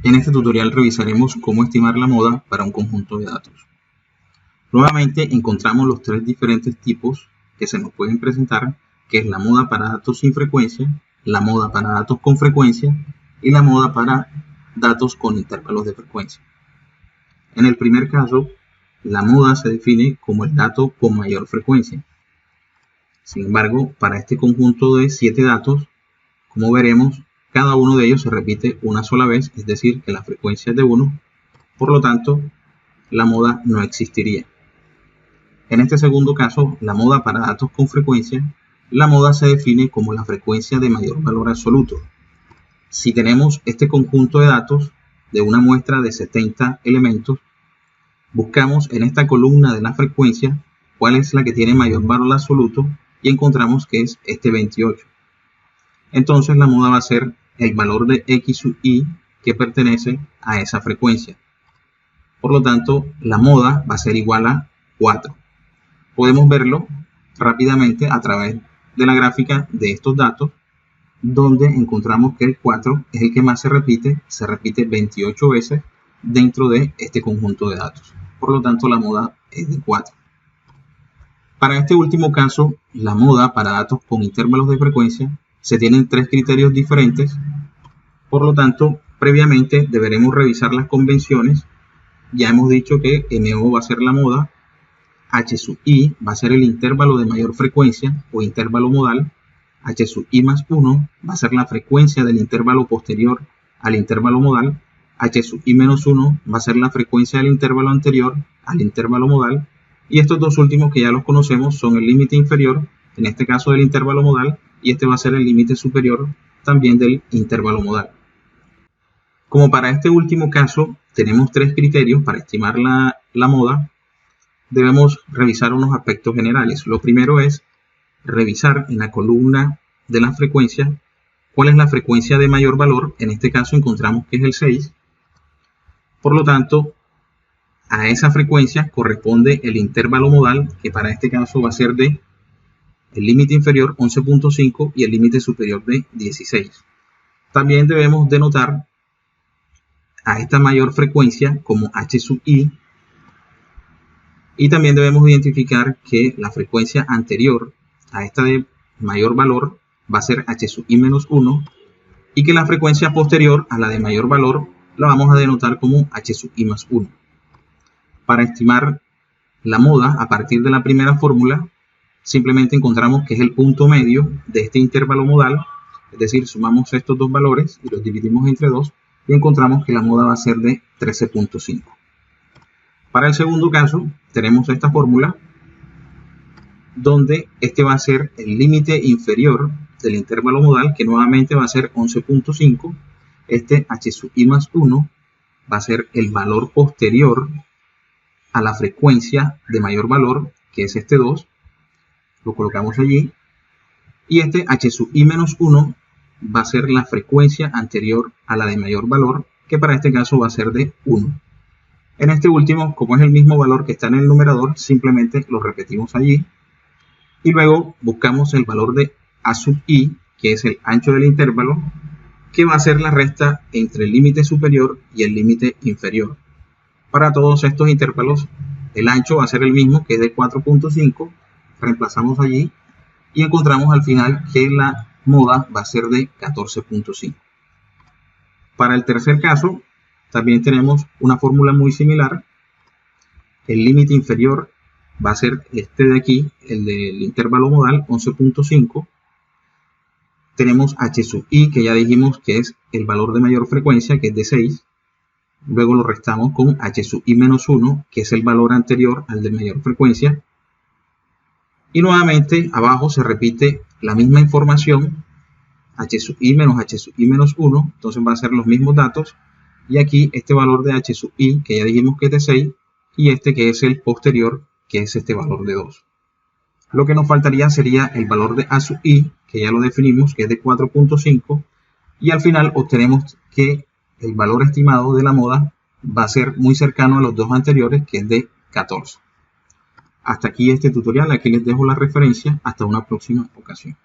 En este tutorial revisaremos cómo estimar la moda para un conjunto de datos. Nuevamente encontramos los tres diferentes tipos que se nos pueden presentar, que es la moda para datos sin frecuencia, la moda para datos con frecuencia y la moda para datos con intervalos de frecuencia. En el primer caso, la moda se define como el dato con mayor frecuencia. Sin embargo, para este conjunto de 7 datos, como veremos, cada uno de ellos se repite una sola vez, es decir, que la frecuencia es de 1, por lo tanto, la moda no existiría. En este segundo caso, la moda para datos con frecuencia, la moda se define como la frecuencia de mayor valor absoluto. Si tenemos este conjunto de datos de una muestra de 70 elementos, buscamos en esta columna de la frecuencia cuál es la que tiene mayor valor absoluto y encontramos que es este 28. Entonces la moda va a ser el valor de x sub i que pertenece a esa frecuencia. Por lo tanto, la moda va a ser igual a 4. Podemos verlo rápidamente a través de la gráfica de estos datos, donde encontramos que el 4 es el que más se repite 28 veces dentro de este conjunto de datos. Por lo tanto, la moda es de 4. Para este último caso, la moda para datos con intervalos de frecuencia, se tienen 3 criterios diferentes. Por lo tanto, previamente deberemos revisar las convenciones. Ya hemos dicho que MO va a ser la moda, H sub i va a ser el intervalo de mayor frecuencia o intervalo modal, H sub i más 1 va a ser la frecuencia del intervalo posterior al intervalo modal, H sub i menos 1 va a ser la frecuencia del intervalo anterior al intervalo modal, y estos dos últimos que ya los conocemos son el límite inferior, en este caso del intervalo modal, y este va a ser el límite superior también del intervalo modal. Como para este último caso tenemos 3 criterios para estimar la moda, debemos revisar unos aspectos generales. Lo primero es revisar en la columna de la frecuencia cuál es la frecuencia de mayor valor. En este caso encontramos que es el 6. Por lo tanto, a esa frecuencia corresponde el intervalo modal, que para este caso va a ser de el límite inferior 11.5 y el límite superior de 16. También debemos denotar a esta mayor frecuencia como H sub i, y también debemos identificar que la frecuencia anterior a esta de mayor valor va a ser H sub i menos 1 y que la frecuencia posterior a la de mayor valor la vamos a denotar como H sub i más 1. Para estimar la moda a partir de la primera fórmula, simplemente encontramos que es el punto medio de este intervalo modal, es decir, sumamos estos dos valores y los dividimos entre 2 y encontramos que la moda va a ser de 13.5. Para el segundo caso tenemos esta fórmula donde este va a ser el límite inferior del intervalo modal, que nuevamente va a ser 11.5. Este H sub i más 1 va a ser el valor posterior a la frecuencia de mayor valor, que es este 2. Lo colocamos allí, y este H sub i menos 1 va a ser la frecuencia anterior a la de mayor valor, que para este caso va a ser de 1. En este último, como es el mismo valor que está en el numerador, simplemente lo repetimos allí, y luego buscamos el valor de A sub i, que es el ancho del intervalo, que va a ser la resta entre el límite superior y el límite inferior. Para todos estos intervalos, el ancho va a ser el mismo, que es de 4.5, reemplazamos allí y encontramos al final que la moda va a ser de 14.5. Para el tercer caso también tenemos una fórmula muy similar. El límite inferior va a ser este de aquí, el del intervalo modal, 11.5. Tenemos H sub i, que ya dijimos que es el valor de mayor frecuencia, que es de 6. Luego lo restamos con H sub i menos 1, que es el valor anterior al de mayor frecuencia. Y nuevamente abajo se repite la misma información, H sub i menos H sub i menos 1, entonces va a ser los mismos datos. Y aquí este valor de H sub i, que ya dijimos que es de 6, y este que es el posterior, que es este valor de 2. Lo que nos faltaría sería el valor de A sub i, que ya lo definimos, que es de 4.5, y al final obtenemos que el valor estimado de la moda va a ser muy cercano a los dos anteriores, que es de 14. Hasta aquí este tutorial, aquí les dejo la referencia, hasta una próxima ocasión.